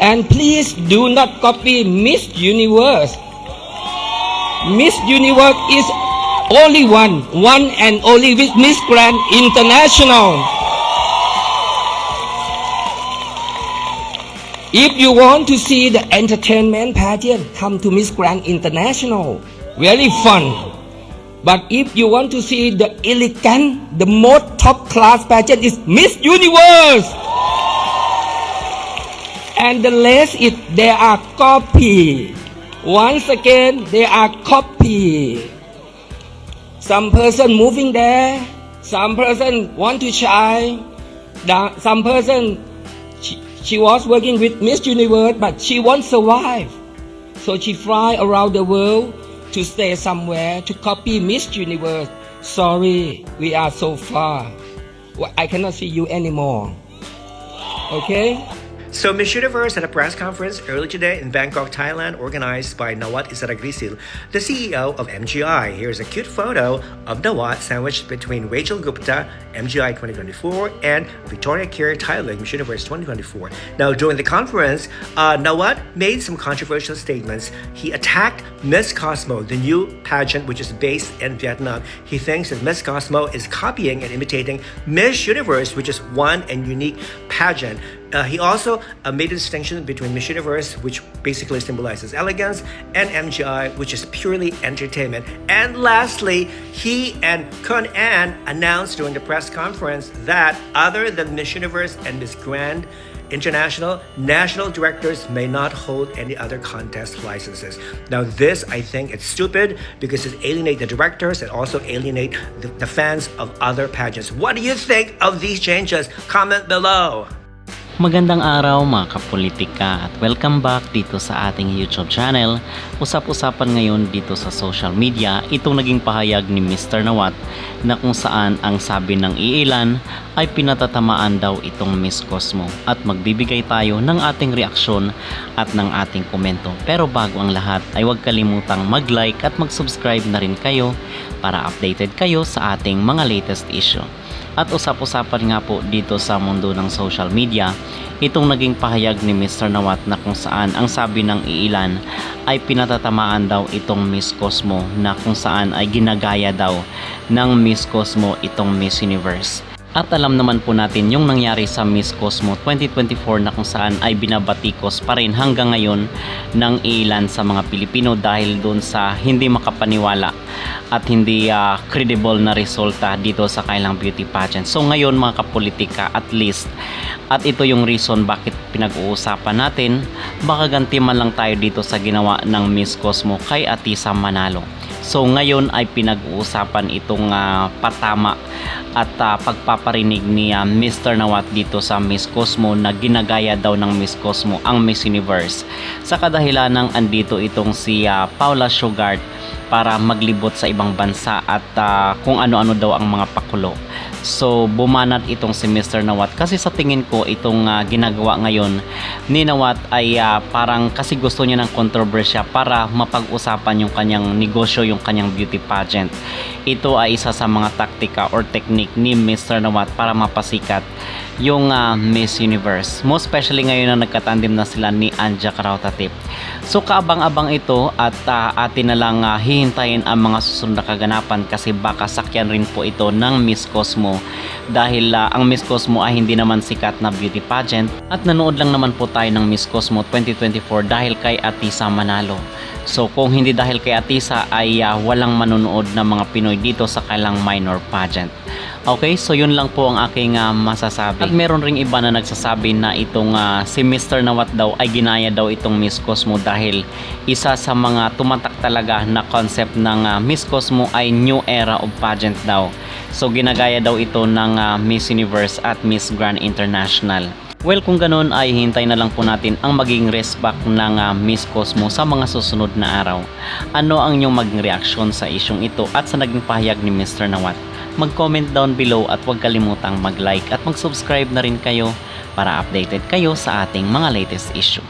And please do not copy Miss Universe. Miss Universe is only one and only with Miss Grand International. If you want to see the entertainment pageant, come to Miss Grand International. Very fun. But if you want to see the elegant, the most top class pageant is Miss Universe. And the rest is they are copy. Once again, they are copy. Some person moving there, some person want to shine, some person she was working with Miss Universe, but she won't survive. So she fly around the world to stay somewhere to copy Miss Universe. Sorry, we are so far. I cannot see you anymore. Okay? So Miss Universe had a press conference early today in Bangkok, Thailand, organized by Nawat Isaragrisil, the CEO of MGI. Here's a cute photo of Nawat sandwiched between Rachel Gupta, MGI 2024, and Victoria Kir Thailand, Miss Universe 2024. Now, during the conference, Nawat made some controversial statements. He attacked Miss Cosmo, the new pageant which is based in Vietnam. He thinks that Miss Cosmo is copying and imitating Miss Universe, which is one and unique pageant. He also made a distinction between Miss Universe, which basically symbolizes elegance, and MGI, which is purely entertainment. And lastly, he and Kun An announced during the press conference that other than Miss Universe and Miss Grand International, national directors may not hold any other contest licenses. Now this, I think, it's stupid because it alienates the directors and also alienate the fans of other pageants. What do you think of these changes? Comment below. Magandang araw mga kapolitika at welcome back dito sa ating YouTube channel. Usap-usapan ngayon dito sa social media itong naging pahayag ni Mr. Nawat na kung saan ang sabi ng iilan ay pinatatamaan daw itong Miss Cosmo at magbibigay tayo ng ating reaksyon at ng ating komento. Pero bago ang lahat ay huwag kalimutang mag-like at mag-subscribe na rin kayo para updated kayo sa ating mga latest issue. At usap-usapan nga po dito sa mundo ng social media itong naging pahayag ni Mr. Nawat na kung saan ang sabi ng iilan ay pinatatamaan daw itong Miss Cosmo na kung saan ay ginagaya daw ng Miss Cosmo itong Miss Universe. At alam naman po natin yung nangyari sa Miss Cosmo 2024 na kung saan ay binabatikos pa rin hanggang ngayon ng ilan sa mga Pilipino dahil doon sa hindi makapaniwala at hindi credible na resulta dito sa kailang beauty pageant. So ngayon mga kapolitika, at least, at ito yung reason bakit pinag-uusapan natin, baka ganti man lang tayo dito sa ginawa ng Miss Cosmo kay Atisa Manalo. So ngayon ay pinag-uusapan itong patama at pagpaparinig ni Mr. Nawat dito sa Miss Cosmo na ginagaya daw ng Miss Cosmo ang Miss Universe sa kadahilan ng andito itong si Paula Sugart para maglibot sa ibang bansa at kung ano-ano daw ang mga pakulo. So bumanat itong si Mr. Nawat kasi sa tingin ko itong ginagawa ngayon ni Nawat ay parang kasi gusto niya ng kontrobersya para mapag-usapan yung kanyang negosyo, yung kanyang beauty pageant. Ito ay isa sa mga taktika or technique ni Mr. Nawat para mapasikat yung Miss Universe. Most especially ngayon na nagkatandim na sila ni Anja Karaotatip. So kaabang-abang ito at atin na lang hihintayin ang mga susunod na kaganapan kasi baka sakyan rin po ito ng Miss Cosmo dahil ang Miss Cosmo ay hindi naman sikat na beauty pageant at nanood lang naman po tayo ng Miss Cosmo 2024 dahil kay Atisa Manalo. So kung hindi dahil kay Atisa ay walang manonood na mga Pinoy dito sa kailang minor pageant. Okay, so yun lang po ang aking masasabi. At meron ring iba na nagsasabi na itong si Mr. Nawat daw ay ginaya daw itong Miss Cosmo dahil isa sa mga tumatak talaga na concept ng Miss Cosmo ay new era of pageant daw. So ginagaya daw ito ng Miss Universe at Miss Grand International. Well, kung ganun ay hintay na lang po natin ang maging resback ng Miss Cosmo sa mga susunod na araw. Ano ang inyong maging reaksyon sa isyong ito at sa naging pahayag ni Mr. Nawat? Mag-comment down below at huwag kalimutang mag-like at mag-subscribe na rin kayo para updated kayo sa ating mga latest issue.